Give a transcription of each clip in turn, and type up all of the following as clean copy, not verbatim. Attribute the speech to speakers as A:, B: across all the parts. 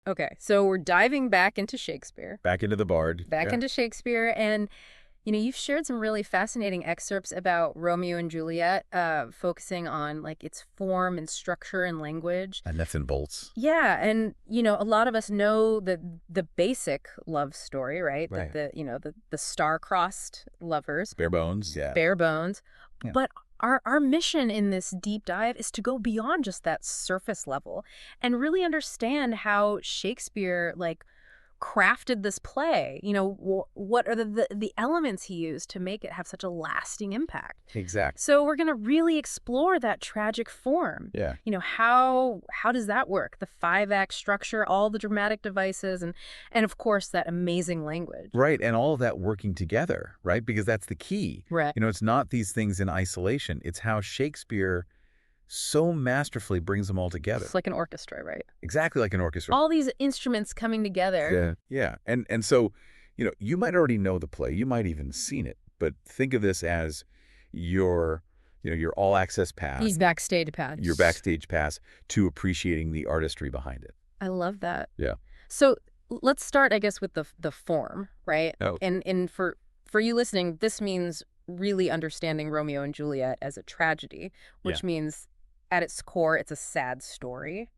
A: Okay, so we're diving back into Shakespeare.
B: Back into the Bard.
A: Back into Shakespeare, and you've shared some really fascinating excerpts about Romeo and Juliet, focusing on like its form and structure and language.
B: And nuts and bolts.
A: Yeah, and a lot of us know the basic love story, right?
B: Right.
A: The star-crossed lovers,
B: Bare bones. Yeah.
A: bare bones.
B: Yeah.
A: But our mission in this deep dive is to go beyond just that surface level and really understand how Shakespeare crafted this play. What are the elements he used to make it have such a lasting impact?
B: Exactly.
A: So we're going to really explore that tragic form.
B: Yeah.
A: How does that work? The 5-act structure, all the dramatic devices, and of course that amazing language.
B: Right, and all of that working together, right? Because that's the key.
A: Right.
B: It's not these things in isolation. It's how Shakespeare so masterfully brings them all together.
A: It's like an orchestra, right?
B: Exactly like an orchestra.
A: All these instruments coming together.
B: Yeah. And so, you might already know the play. You might even seen it. But think of this as your all-access pass.
A: These backstage pass.
B: Your backstage pass to appreciating the artistry behind it.
A: I love that.
B: Yeah.
A: So let's start, I guess, with the form, right?
B: Oh.
A: And for you listening, this means really understanding Romeo and Juliet as a tragedy, which means at its core, it's a sad story.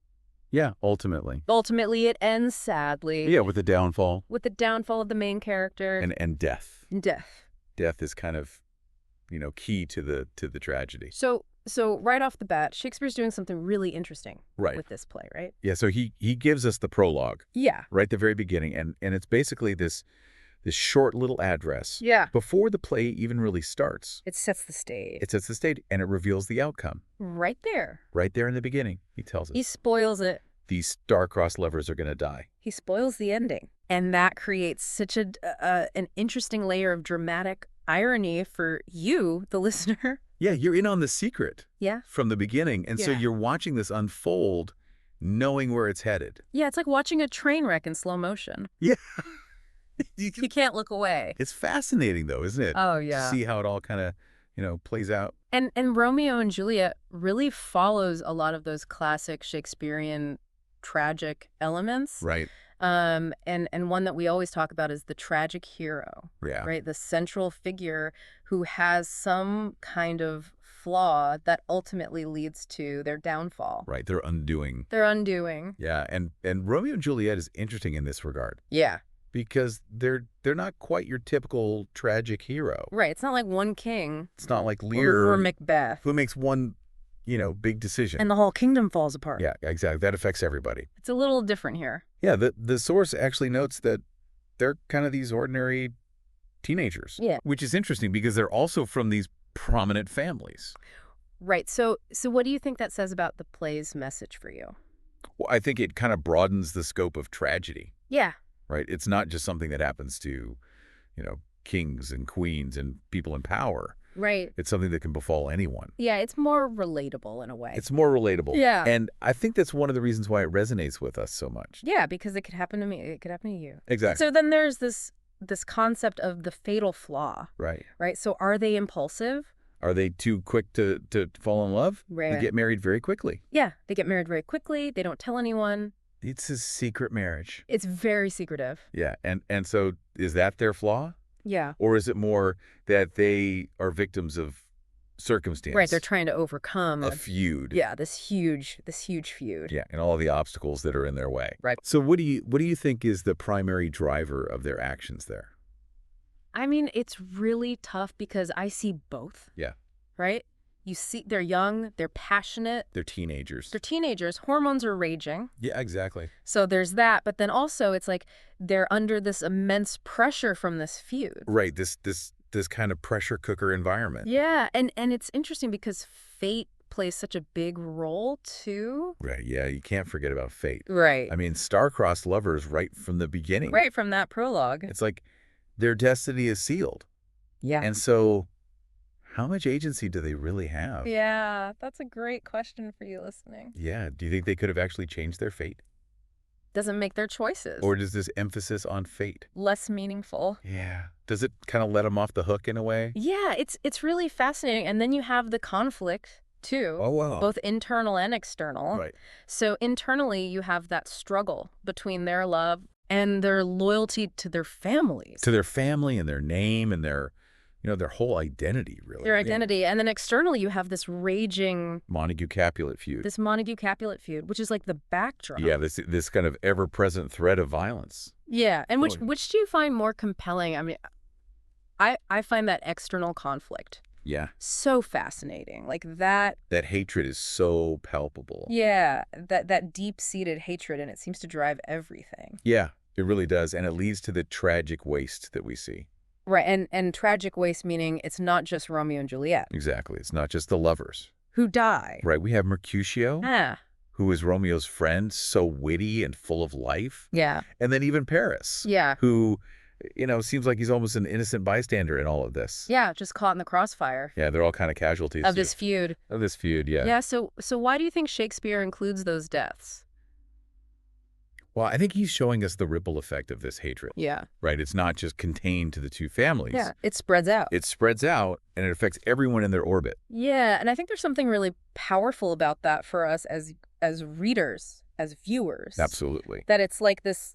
B: Yeah, ultimately.
A: Ultimately, it ends sadly.
B: Yeah, with the downfall.
A: With the downfall of the main character.
B: And death.
A: Death.
B: Death is kind of, key to the tragedy.
A: So right off the bat, Shakespeare's doing something really interesting with this play, right?
B: Yeah, so he gives us the prologue.
A: Yeah.
B: Right at the very beginning. And it's basically this short little address.
A: Yeah.
B: Before the play even really starts.
A: It sets the stage.
B: It sets the stage, and it reveals the outcome.
A: Right there.
B: Right there in the beginning, he tells us.
A: He spoils it.
B: These star-crossed lovers are going to die.
A: He spoils the ending. And that creates such an interesting layer of dramatic irony for you, the listener.
B: Yeah, you're in on the secret.
A: Yeah.
B: From the beginning. And so you're watching this unfold, knowing where it's headed.
A: Yeah, it's like watching a train wreck in slow motion.
B: Yeah.
A: You can't look away.
B: It's fascinating, though, isn't it?
A: Oh, yeah.
B: To see how it all kind of, plays out.
A: And Romeo and Juliet really follows a lot of those classic Shakespearean tragic elements.
B: Right.
A: And one that we always talk about is the tragic hero.
B: Yeah.
A: Right? The central figure who has some kind of flaw that ultimately leads to their downfall.
B: Right. They're undoing. Yeah. And Romeo and Juliet is interesting in this regard.
A: Yeah.
B: Because they're not quite your typical tragic hero.
A: Right. It's not like one king.
B: It's not like Lear
A: or Macbeth,
B: who makes one, big decision.
A: and the whole kingdom falls apart.
B: Yeah, exactly. That affects everybody.
A: It's a little different here.
B: Yeah, the source actually notes that they're kind of these ordinary teenagers.
A: Yeah.
B: Which is interesting because they're also from these prominent families.
A: Right. So what do you think that says about the play's message for you?
B: Well, I think it kind of broadens the scope of tragedy.
A: Yeah.
B: Right? It's not just something that happens to, kings and queens and people in power.
A: Right.
B: It's something that can befall anyone.
A: Yeah, it's more relatable in a way.
B: It's more relatable.
A: Yeah.
B: And I think that's one of the reasons why it resonates with us so much.
A: Yeah, because it could happen to me. It could happen to you.
B: Exactly.
A: So then there's this concept of the fatal flaw.
B: Right.
A: Right. So are they impulsive?
B: Are they too quick to fall in love?
A: Right.
B: They get married very quickly.
A: Yeah, they get married very quickly. They don't tell anyone.
B: It's a secret marriage.
A: It's very secretive.
B: Yeah. And so is that their flaw?
A: Yeah.
B: Or is it more that they are victims of circumstance?
A: Right. They're trying to overcome
B: a feud.
A: Yeah. This huge feud.
B: Yeah. And all the obstacles that are in their way.
A: Right.
B: So what do you think is the primary driver of their actions there?
A: I mean, it's really tough because I see both.
B: Yeah.
A: Right? You see, they're young, they're passionate.
B: They're teenagers.
A: Hormones are raging.
B: Yeah, exactly.
A: So there's that. But then also it's like they're under this immense pressure from this feud.
B: Right. This kind of pressure cooker environment.
A: Yeah. And it's interesting because fate plays such a big role too.
B: Right. Yeah. You can't forget about fate.
A: Right.
B: I mean, star-crossed lovers right from the beginning.
A: Right from that prologue.
B: It's like their destiny is sealed.
A: Yeah.
B: And so how much agency do they really have?
A: Yeah, that's a great question for you listening.
B: Yeah. Do you think they could have actually changed their fate?
A: Doesn't make their choices.
B: Or does this emphasis on fate?
A: Less meaningful.
B: Yeah. Does it kind of let them off the hook in a way?
A: Yeah, it's really fascinating. And then you have the conflict too,
B: Oh, wow.
A: both internal and external.
B: Right.
A: So internally, you have that struggle between their love and their loyalty to their families.
B: To their family and their name and their whole identity, really.
A: Their
B: Yeah.
A: identity. And then externally, you have this raging,
B: Montague-Capulet feud.
A: this Montague-Capulet feud, which is like the backdrop.
B: Yeah, this kind of ever-present threat of violence.
A: Yeah. And
B: Oh, yeah.
A: which do you find more compelling? I mean, I find that external conflict
B: Yeah.
A: so fascinating. Like that.
B: That hatred is so palpable.
A: Yeah. That deep-seated hatred, and it seems to drive everything.
B: Yeah, it really does. And it leads to the tragic waste that we see.
A: Right. And tragic waste, meaning it's not just Romeo and Juliet
B: Exactly. It's not just the lovers.
A: who die.
B: Right. We have Mercutio,
A: Ah.
B: who is Romeo's friend, so witty and full of life.
A: Yeah.
B: And then even Paris,
A: Yeah.
B: who, seems like he's almost an innocent bystander in all of this.
A: Yeah. Just caught in the crossfire
B: Yeah, they're all kind of casualties
A: of this feud.
B: of this feud, yeah.
A: Yeah. So why do you think Shakespeare includes those deaths?
B: Well, I think he's showing us the ripple effect of this hatred,
A: Yeah.
B: right? It's not just contained to the two families.
A: Yeah. It spreads out.
B: It spreads out, and it affects everyone in their orbit.
A: Yeah. And I think there's something really powerful about that for us as readers, as viewers.
B: Absolutely.
A: That it's like this,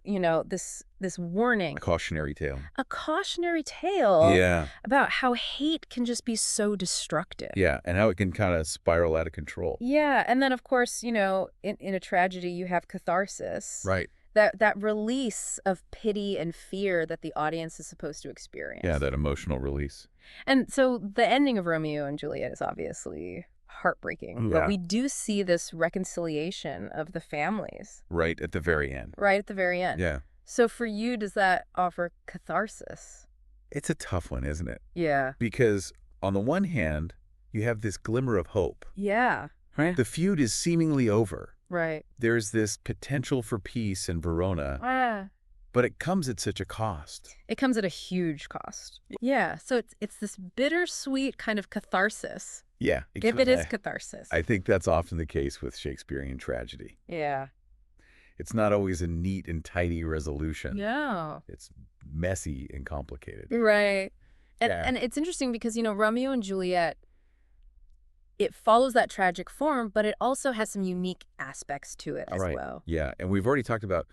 A: this warning,
B: A cautionary tale.
A: a cautionary tale
B: Yeah.
A: about how hate can just be so destructive.
B: Yeah, and how it can kind of spiral out of control.
A: Yeah, and then of course, in a tragedy you have catharsis.
B: Right.
A: That release of pity and fear that the audience is supposed to experience.
B: Yeah, that emotional release.
A: And so the ending of Romeo and Juliet is obviously heartbreaking,
B: Yeah.
A: but we do see this reconciliation of the families
B: Right at the very end.
A: right at the very end.
B: Yeah.
A: So for you, does that offer catharsis?
B: It's a tough one, isn't it?
A: Yeah.
B: Because on the one hand, you have this glimmer of hope.
A: Yeah. Right.
B: The feud is seemingly over.
A: Right.
B: There's this potential for peace in Verona,
A: Ah.
B: but it comes at such a cost.
A: It comes at a huge cost. Yeah. So it's this bittersweet kind of catharsis.
B: Yeah.
A: If it is catharsis.
B: I think that's often the case with Shakespearean tragedy.
A: Yeah.
B: It's not always a neat and tidy resolution.
A: No.
B: It's messy and complicated.
A: Right. And
B: Yeah.
A: and it's interesting because, Romeo and Juliet, it follows that tragic form, but it also has some unique aspects to it as
B: Right.
A: well.
B: Yeah, and we've already talked about,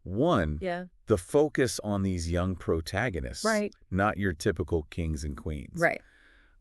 B: one,
A: Yeah.
B: the focus on these young protagonists.
A: Right.
B: Not your typical kings and queens.
A: Right.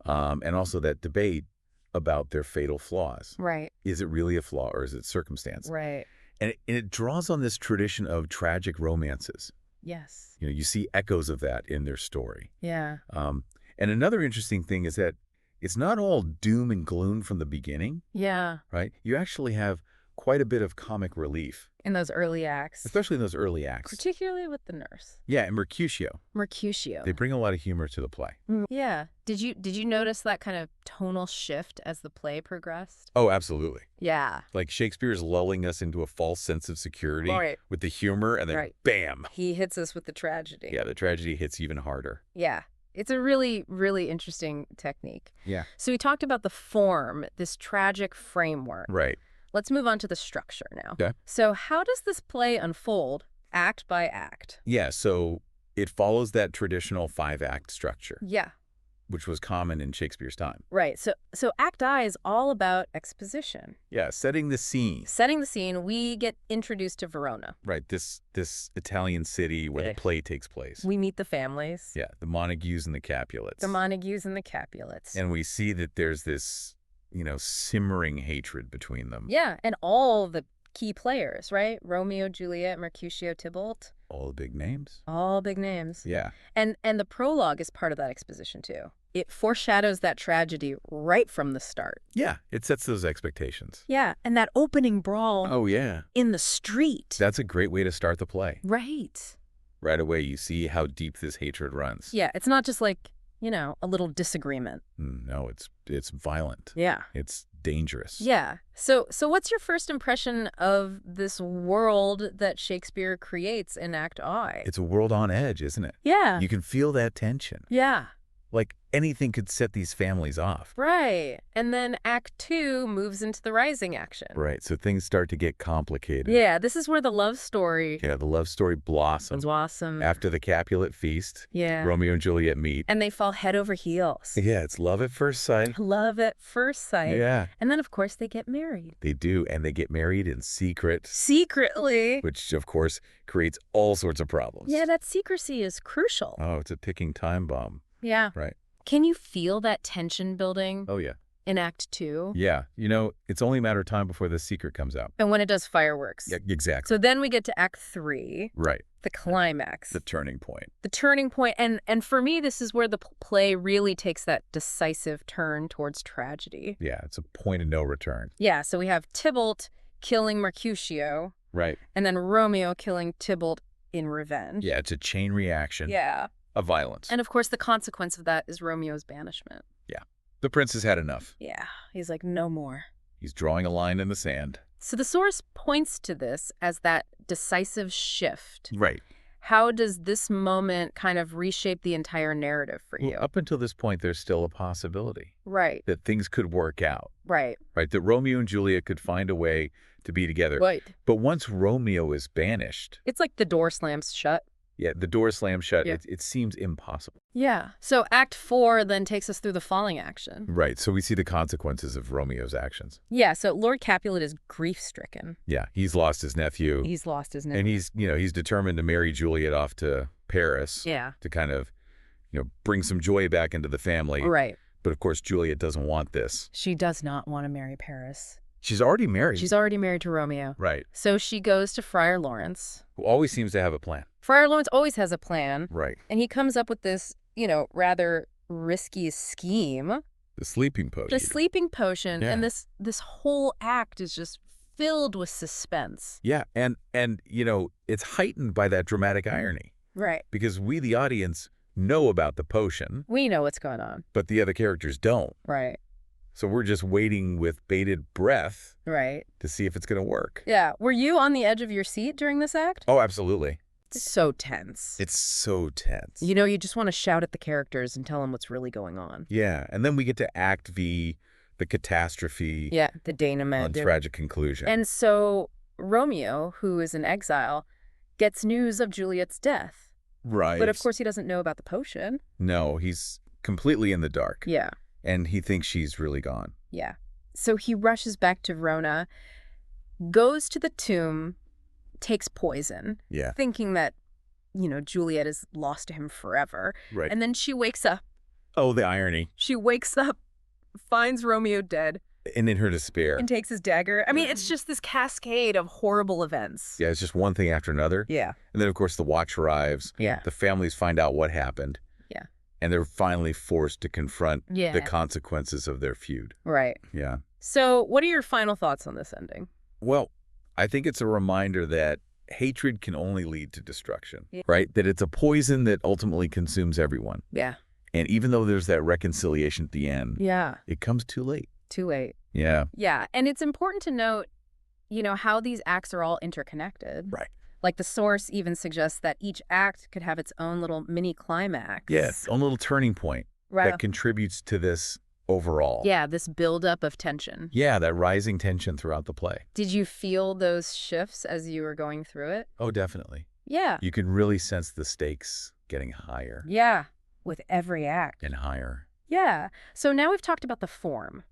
B: And also that debate about their fatal flaws.
A: Right.
B: Is it really a flaw or is it circumstance?
A: Right.
B: And it draws on this tradition of tragic romances.
A: Yes.
B: You see echoes of that in their story.
A: Yeah.
B: And another interesting thing is that it's not all doom and gloom from the beginning,
A: Yeah.
B: right? You actually have quite a bit of comic relief,
A: In those early acts.
B: especially in those early acts.
A: Particularly with the nurse.
B: Yeah, and Mercutio.
A: Mercutio.
B: They bring a lot of humor to the play.
A: Yeah. Did you notice that kind of tonal shift as the play progressed?
B: Oh, absolutely.
A: Yeah.
B: Like Shakespeare's lulling us into a false sense of security
A: Right.
B: with the humor, and then
A: Right.
B: bam.
A: He hits us with the tragedy.
B: Yeah, the tragedy hits even harder.
A: Yeah. It's a really, really interesting technique.
B: Yeah.
A: So we talked about the form, this tragic framework.
B: Right.
A: Let's move on to the structure now.
B: Okay.
A: So how does this play unfold act by act?
B: Yeah, so it follows that traditional 5-act structure,
A: Yeah.
B: which was common in Shakespeare's time.
A: Right. So Act I is all about exposition.
B: Yeah, setting the scene.
A: Setting the scene, we get introduced to Verona.
B: Right, this Italian city where the play takes place.
A: We meet the families.
B: Yeah, the Montagues and the Capulets.
A: The Montagues and the Capulets.
B: And we see that there's this, simmering hatred between them.
A: Yeah, and all the key players, right? Romeo, Juliet, Mercutio, Tybalt.
B: All the big names.
A: All big names.
B: Yeah.
A: And the prologue is part of that exposition, too. It foreshadows that tragedy right from the start.
B: Yeah, it sets those expectations.
A: Yeah, and that opening brawl
B: Oh, yeah.
A: in the street.
B: That's a great way to start the play.
A: Right.
B: Right away, you see how deep this hatred runs.
A: Yeah, it's not just like, a little disagreement.
B: No, it's violent.
A: Yeah.
B: It's dangerous.
A: Yeah. So what's your first impression of this world that Shakespeare creates in Act I?
B: It's a world on edge, isn't it?
A: Yeah.
B: You can feel that tension.
A: Yeah.
B: Like, anything could set these families off.
A: Right. And then Act 2 moves into the rising action.
B: Right, so things start to get complicated.
A: Yeah, this is where the love story
B: Yeah, the love story blossoms.
A: blossoms.
B: After the Capulet feast,
A: Yeah.
B: Romeo and Juliet meet.
A: And they fall head over heels.
B: Yeah, it's love at first sight.
A: Love at first sight.
B: Yeah,
A: And then, of course, they get married.
B: they do, and they get married in secret,
A: Secretly.
B: which, of course, creates all sorts of problems.
A: Yeah, that secrecy is crucial.
B: Oh, it's a ticking time bomb.
A: Yeah.
B: Right.
A: Can you feel that tension building
B: Oh, yeah.
A: in Act 2?
B: Yeah, it's only a matter of time before the secret comes out.
A: And when it does fireworks.
B: Yeah, exactly.
A: So then we get to Act 3,
B: Right.
A: the climax.
B: The turning point.
A: The turning point. And for me, this is where the play really takes that decisive turn towards tragedy.
B: Yeah, it's a point of no return.
A: Yeah, so we have Tybalt killing Mercutio,
B: Right.
A: and then Romeo killing Tybalt in revenge.
B: Yeah, it's a chain reaction
A: Yeah.
B: of violence.
A: And of course, the consequence of that is Romeo's banishment.
B: Yeah. The prince has had enough.
A: Yeah. He's like, no more.
B: He's drawing a line in the sand.
A: So the source points to this as that decisive shift.
B: Right.
A: How does this moment kind of reshape the entire narrative for you?
B: Well, up until this point, there's still a possibility
A: Right.
B: that things could work out.
A: Right.
B: Right. That Romeo and Juliet could find a way to be together.
A: Right.
B: But once Romeo is banished,
A: It's like the door slams shut.
B: yeah, the door slams shut.
A: Yeah.
B: It seems impossible.
A: Yeah. So Act 4 then takes us through the falling action.
B: Right. So we see the consequences of Romeo's actions.
A: Yeah. So Lord Capulet is grief-stricken.
B: Yeah. He's lost his nephew.
A: He's lost his name.
B: And he's determined to marry Juliet off to Paris.
A: Yeah.
B: To kind of, bring some joy back into the family.
A: Right.
B: But of course, Juliet doesn't want this.
A: She does not want to marry Paris.
B: She's already married.
A: She's already married to Romeo.
B: Right.
A: So she goes to Friar Lawrence.
B: Who always seems to have a plan.
A: Friar Lawrence always has a plan.
B: Right.
A: And he comes up with this, rather risky scheme.
B: The sleeping potion.
A: The sleeping potion.
B: Yeah.
A: And this whole act is just filled with suspense.
B: Yeah. And it's heightened by that dramatic irony.
A: Right.
B: Because we, the audience, know about the potion,
A: We know what's going on.
B: but the other characters don't.
A: Right.
B: So we're just waiting with bated breath
A: Right.
B: to see if it's going to work.
A: Yeah. Were you on the edge of your seat during this act?
B: Oh, absolutely.
A: It's so tense.
B: It's so tense.
A: You just want to shout at the characters and tell them what's really going on.
B: Yeah. And then we get to Act V, the catastrophe,
A: Yeah, the denouement.
B: tragic conclusion.
A: And so Romeo, who is in exile, gets news of Juliet's death.
B: right.
A: But of course he doesn't know about the potion.
B: No, he's completely in the dark.
A: Yeah,
B: And he thinks she's really gone.
A: yeah. So he rushes back to Verona, goes to the tomb, takes poison,
B: Yeah.
A: thinking that, Juliet is lost to him forever.
B: Right.
A: And then she wakes up.
B: Oh, the irony.
A: She wakes up, finds Romeo dead,
B: And in her despair.
A: and takes his dagger. I mean, it's just this cascade of horrible events.
B: Yeah, it's just one thing after another.
A: Yeah.
B: And then, of course, the watch arrives.
A: Yeah.
B: The families find out what happened.
A: Yeah.
B: And they're finally forced to confront
A: Yeah.
B: the consequences of their feud.
A: Right.
B: Yeah.
A: So what are your final thoughts on this ending?
B: Well, I think it's a reminder that hatred can only lead to destruction,
A: Yeah.
B: right? That it's a poison that ultimately consumes everyone.
A: Yeah.
B: And even though there's that reconciliation at the end,
A: Yeah.
B: it comes too late.
A: Too late.
B: Yeah.
A: Yeah. And it's important to note, how these acts are all interconnected.
B: Right.
A: Like the source even suggests that each act could have its own little mini climax.
B: Yeah. It's a little turning point
A: Right.
B: that contributes to this overall.
A: Yeah, this buildup of tension.
B: Yeah, that rising tension throughout the play.
A: Did you feel those shifts as you were going through it?
B: Oh, definitely.
A: Yeah.
B: You can really sense the stakes getting higher
A: Yeah. With every act.
B: and higher.
A: Yeah. So now we've talked about the form,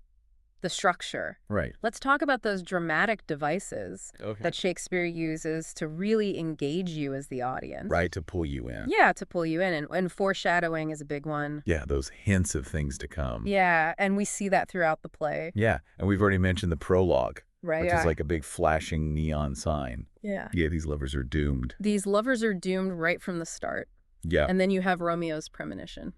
A: the structure.
B: Right.
A: Let's talk about those dramatic devices
B: Okay.
A: that Shakespeare uses to really engage you as the audience.
B: Right, to pull you in.
A: Yeah, to pull you in. And foreshadowing is a big one.
B: Yeah, those hints of things to come.
A: Yeah, and we see that throughout the play.
B: Yeah, and we've already mentioned the prologue,
A: Right?
B: which is like a big flashing neon sign.
A: Yeah.
B: Yeah, these lovers are doomed.
A: These lovers are doomed right from the start.
B: Yeah.
A: And then you have Romeo's premonition.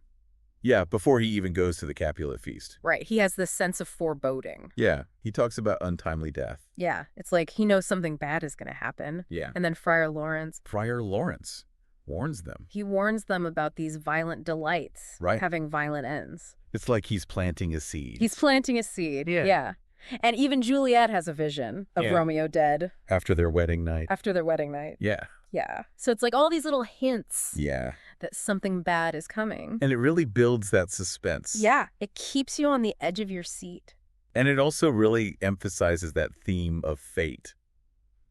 B: Yeah, before he even goes to the Capulet feast.
A: Right. He has this sense of foreboding.
B: Yeah, he talks about untimely death.
A: Yeah. It's like he knows something bad is going to happen.
B: Yeah.
A: And then Friar Lawrence,
B: Friar Lawrence warns them.
A: he warns them about these violent delights
B: Right.
A: having violent ends.
B: It's like he's planting a seed.
A: He's planting a seed.
B: Yeah.
A: Yeah. And even Juliet has a vision of
B: Yeah.
A: Romeo dead
B: After their wedding night.
A: after their wedding night.
B: Yeah.
A: Yeah. So it's like all these little hints
B: Yeah.
A: that something bad is coming.
B: And it really builds that suspense.
A: Yeah. It keeps you on the edge of your seat.
B: And it also really emphasizes that theme of fate.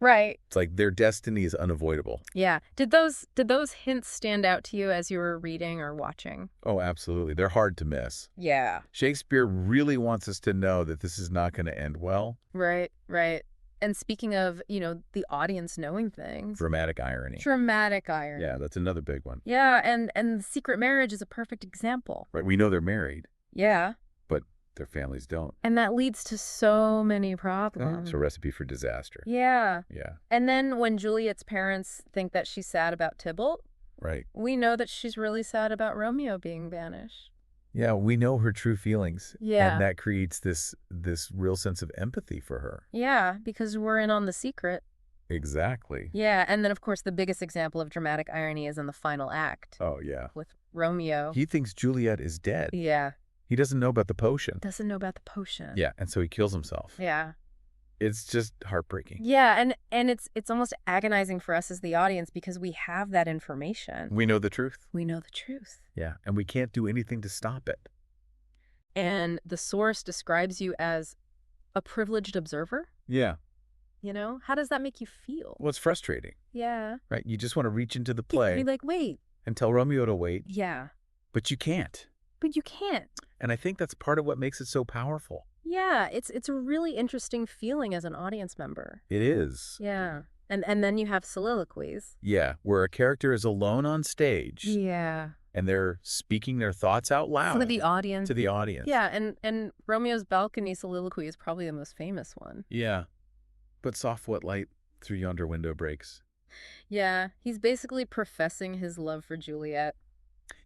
A: Right.
B: It's like their destiny is unavoidable.
A: Yeah. Did those hints stand out to you as you were reading or watching?
B: Oh, absolutely. They're hard to miss.
A: Yeah.
B: Shakespeare really wants us to know that this is not going to end well.
A: Right, right. And speaking of, the audience knowing things.
B: Dramatic irony.
A: Dramatic irony.
B: Yeah, that's another big one.
A: Yeah, and secret marriage is a perfect example.
B: Right, we know they're married,
A: Yeah.
B: but their families don't.
A: And that leads to so many problems.
B: It's a recipe for disaster.
A: Yeah.
B: Yeah,
A: And then when Juliet's parents think that she's sad about Tybalt,
B: right.
A: we know that she's really sad about Romeo being banished.
B: Yeah, we know her true feelings.
A: Yeah.
B: And that creates this real sense of empathy for her.
A: Yeah, because we're in on the secret.
B: Exactly.
A: Yeah, and then of course the biggest example of dramatic irony is in the final act
B: Oh, yeah.
A: with Romeo.
B: He thinks Juliet is dead.
A: Yeah.
B: He doesn't know about the potion.
A: Doesn't know about the potion.
B: Yeah, and so he kills himself.
A: Yeah.
B: It's just heartbreaking.
A: Yeah, and it's almost agonizing for us as the audience because we have that information.
B: We know the truth.
A: We know the truth.
B: Yeah, and we can't do anything to stop it.
A: And the source describes you as a privileged observer.
B: Yeah.
A: How does that make you feel?
B: Well, it's frustrating,
A: Yeah.
B: right? You just want to reach into the
A: You're
B: play
A: like, wait.
B: and tell Romeo to wait,
A: Yeah.
B: but you can't.
A: But you can't.
B: And I think that's part of what makes it so powerful.
A: Yeah, it's a really interesting feeling as an audience member.
B: It is.
A: Yeah. And then you have soliloquies.
B: Yeah, where a character is alone on stage
A: Yeah.
B: and they're speaking their thoughts out loud
A: For the audience.
B: to the audience.
A: Yeah, and Romeo's balcony soliloquy is probably the most famous one.
B: Yeah. But soft what light through yonder window breaks.
A: Yeah, he's basically professing his love for Juliet.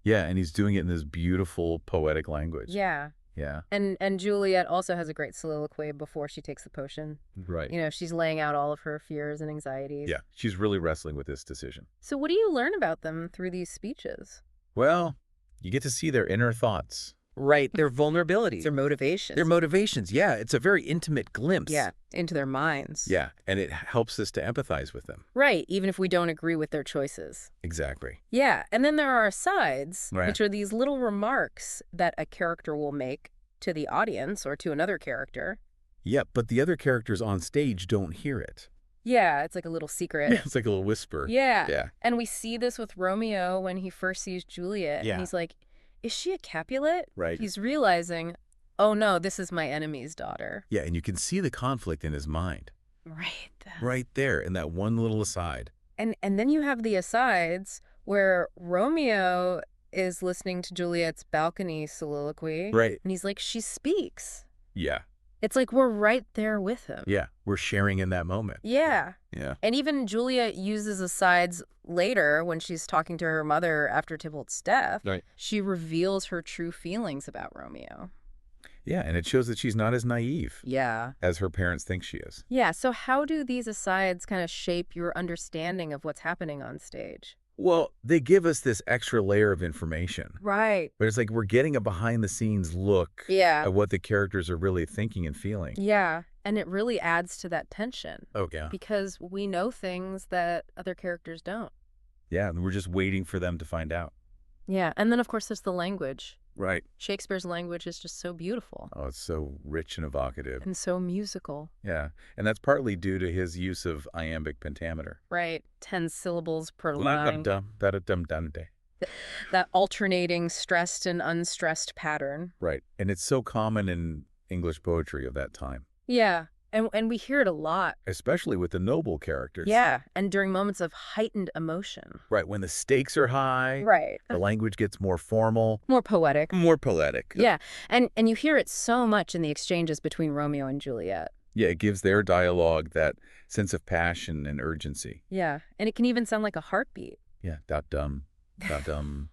B: Yeah, and he's doing it in this beautiful poetic language.
A: Yeah.
B: Yeah.
A: And Juliet also has a great soliloquy before she takes the potion.
B: Right.
A: She's laying out all of her fears and anxieties.
B: Yeah, she's really wrestling with this decision.
A: So what do you learn about them through these speeches?
B: Well, you get to see their inner thoughts.
C: Right, their vulnerabilities.
A: Their motivations.
C: Their motivations, yeah. It's a very intimate glimpse.
A: Yeah, into their minds.
B: Yeah, and it helps us to empathize with them.
A: Right, even if we don't agree with their choices.
B: Exactly.
A: Yeah, and then there are asides,
B: Right.
A: which are these little remarks that a character will make to the audience or to another character.
B: Yeah, but the other characters on stage don't hear it.
A: Yeah, it's like a little secret.
B: It's like a little whisper.
A: Yeah.
B: Yeah.
A: And we see this with Romeo when he first sees Juliet.
B: Yeah.
A: And he's like, is she a Capulet?
B: Right.
A: He's realizing, oh no, this is my enemy's daughter.
B: Yeah, and you can see the conflict in his mind.
A: Right.
B: Right there in that one little aside.
A: And then you have the asides where Romeo is listening to Juliet's balcony soliloquy.
B: Right.
A: And he's like, she speaks.
B: Yeah.
A: It's like we're right there with him.
B: Yeah. We're sharing in that moment.
A: Yeah.
B: Yeah.
A: And even Juliet uses asides later when she's talking to her mother after Tybalt's death.
B: Right.
A: She reveals her true feelings about Romeo.
B: Yeah, and it shows that she's not as naive
A: Yeah.
B: as her parents think she is.
A: Yeah. So how do these asides kind of shape your understanding of what's happening on stage?
B: Well, they give us this extra layer of information.
A: Right.
B: But it's like we're getting a behind-the-scenes look
A: Yeah.
B: at what the characters are really thinking and feeling.
A: Yeah. And it really adds to that tension
B: Oh, yeah.
A: because we know things that other characters don't.
B: Yeah, and we're just waiting for them to find out.
A: Yeah. And then, of course, there's the language.
B: Right.
A: Shakespeare's language is just so beautiful
B: Oh, it's so rich and evocative.
A: and so musical.
B: Yeah, and that's partly due to his use of iambic pentameter.
A: Right. 10 syllables per line.
B: Right,
A: That alternating stressed and unstressed pattern.
B: and it's so common in English poetry of that time,
A: Yeah. And we hear it a lot.
B: especially with the noble characters.
A: Yeah. And during moments of heightened emotion.
B: Right, when the stakes are high,
A: Right.
B: the language gets more formal,
A: More poetic.
B: more poetic.
A: Yeah. And you hear it so much in the exchanges between Romeo and Juliet.
B: Yeah, it gives their dialogue that sense of passion and urgency.
A: Yeah. And it can even sound like a heartbeat.
B: Yeah, da-dum, da-dum,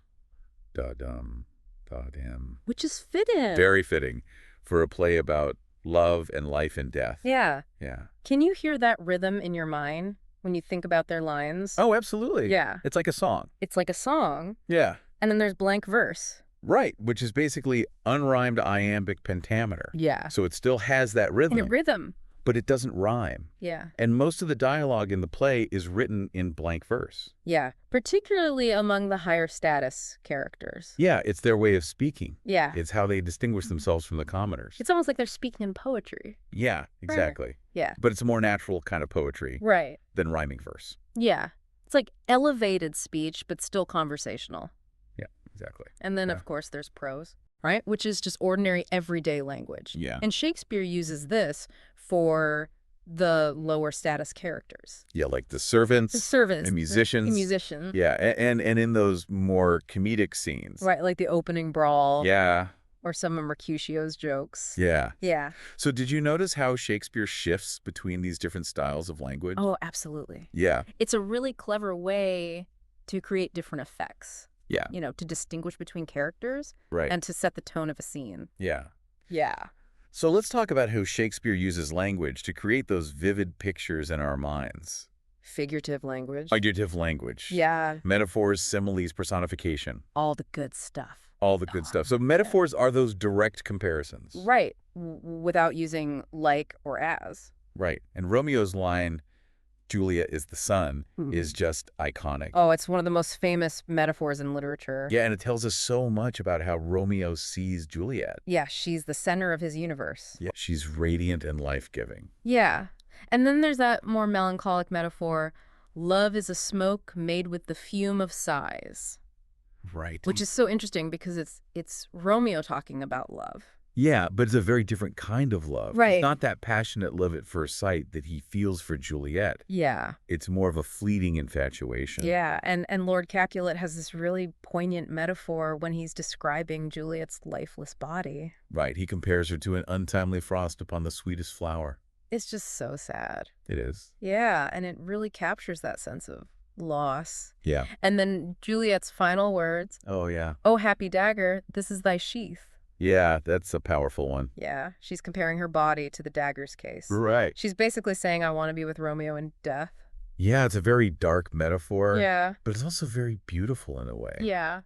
B: da-dum, da-dum.
A: Which is fitting.
B: Very fitting for a play about love and life and death.
A: Yeah.
B: Yeah.
A: Can you hear that rhythm in your mind when you think about their lines?
B: Oh, absolutely.
A: Yeah.
B: It's like a song.
A: It's like a song,
B: Yeah.
A: and then there's blank verse.
B: Right, which is basically unrhymed iambic pentameter.
A: Yeah.
B: So it still has that
A: And
B: rhythm,
A: a rhythm.
B: but it doesn't rhyme.
A: Yeah.
B: And most of the dialogue in the play is written in blank verse.
A: Yeah. Particularly among the higher status characters.
B: Yeah, it's their way of speaking.
A: Yeah.
B: It's how they distinguish themselves from the commoners.
A: It's almost like they're speaking in poetry.
B: Yeah, exactly.
A: Yeah.
B: But it's a more natural kind of poetry
A: Right.
B: than rhyming verse.
A: Yeah. It's like elevated speech, but still conversational.
B: Yeah, exactly.
A: And then, of course, there's prose, right? Which is just ordinary, everyday language.
B: Yeah.
A: And Shakespeare uses this for the lower status characters.
B: Yeah, like the servants.
A: The servants.
B: And musicians.
A: The musician.
B: Yeah, and in those more comedic scenes.
A: Right, like the opening brawl.
B: Yeah.
A: Or some of Mercutio's jokes.
B: Yeah.
A: Yeah.
B: So did you notice how Shakespeare shifts between these different styles of language?
A: Oh, absolutely.
B: Yeah.
A: It's a really clever way to create different effects.
B: Yeah.
A: You know, to distinguish between characters.
B: Right.
A: And to set the tone of a scene.
B: Yeah.
A: Yeah.
B: So let's talk about how Shakespeare uses language to create those vivid pictures in our minds.
A: Figurative language.
B: Figurative language.
A: Yeah.
B: Metaphors, similes, personification.
A: All the good stuff.
B: All the good stuff. So metaphors are those direct comparisons.
A: Right. Without using like or as.
B: Right. And Romeo's line, Juliet is the sun, is just iconic.
A: Oh, it's one of the most famous metaphors in literature.
B: Yeah, and it tells us so much about how Romeo sees Juliet.
A: Yeah, she's the center of his universe.
B: Yeah, she's radiant and life-giving.
A: Yeah. And then there's that more melancholic metaphor, love is a smoke made with the fume of sighs.
B: Right.
A: Which is so interesting because it's Romeo talking about love.
B: Yeah, but it's a very different kind of love.
A: Right.
B: It's not that passionate love at first sight that he feels for Juliet.
A: Yeah.
B: It's more of a fleeting infatuation.
A: Yeah, and Lord Capulet has this really poignant metaphor when he's describing Juliet's lifeless body.
B: Right. He compares her to an untimely frost upon the sweetest flower.
A: It's just so sad.
B: It is.
A: Yeah, and it really captures that sense of loss.
B: Yeah.
A: And then Juliet's final words,
B: Oh, yeah.
A: "Oh, happy dagger, this is thy sheath."
B: Yeah, that's a powerful one.
A: Yeah, she's comparing her body to the dagger's case.
B: Right.
A: She's basically saying, I want to be with Romeo in death.
B: Yeah, it's a very dark metaphor.
A: Yeah.
B: But it's also very beautiful in a way.
A: Yeah.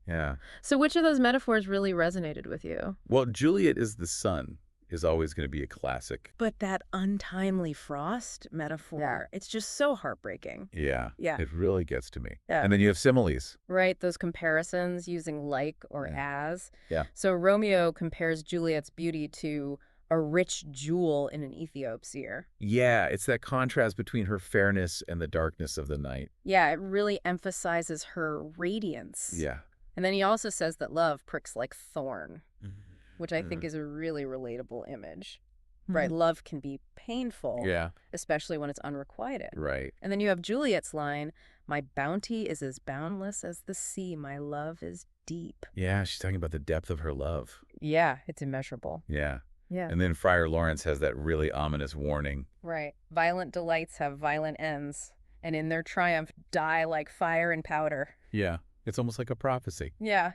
B: Yeah.
A: So which of those metaphors really resonated with you?
B: Well, Juliet is the sun is always going to be a classic.
A: But that untimely frost metaphor, it's just so heartbreaking.
B: Yeah.
A: Yeah.
B: It really gets to me.
A: Yeah.
B: And then you have similes.
A: Right? Those comparisons using like or
B: Yeah.
A: as.
B: Yeah.
A: So Romeo compares Juliet's beauty to a rich jewel in an Ethiop's ear.
B: Yeah, it's that contrast between her fairness and the darkness of the night.
A: Yeah, it really emphasizes her radiance.
B: Yeah.
A: And then he also says that love pricks like thorn, which I think is a really relatable image. Right? Love can be painful,
B: Yeah.
A: especially when it's unrequited.
B: Right.
A: And then you have Juliet's line, "My bounty is as boundless as the sea. My love is deep."
B: Yeah, she's talking about the depth of her love.
A: Yeah, it's immeasurable.
B: Yeah.
A: Yeah.
B: And then Friar Lawrence has that really ominous warning.
A: Right. Violent delights have violent ends, and in their triumph die like fire and powder.
B: Yeah. It's almost like a prophecy.
A: Yeah,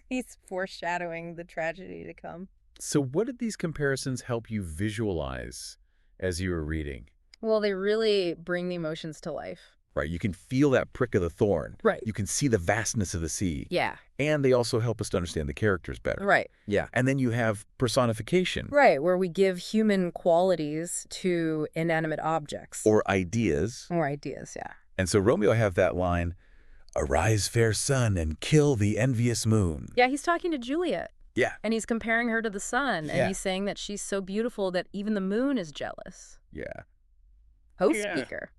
A: he's foreshadowing the tragedy to come.
B: So what did these comparisons help you visualize as you were reading?
A: Well, they really bring the emotions to life.
B: Right. You can feel that prick of the thorn.
A: Right.
B: You can see the vastness of the sea.
A: Yeah.
B: And they also help us to understand the characters better.
A: Right.
C: Yeah.
B: And then you have personification.
A: Right, where we give human qualities to inanimate objects.
B: Or ideas.
A: Or ideas, yeah.
B: And so Romeo have that line, "Arise, fair sun, and kill the envious moon."
A: Yeah, he's talking to Juliet.
B: Yeah.
A: And he's comparing her to the sun.
B: Yeah.
A: And he's saying that she's so beautiful that even the moon is jealous.
B: Yeah.
A: Host
B: Yeah.
A: speaker.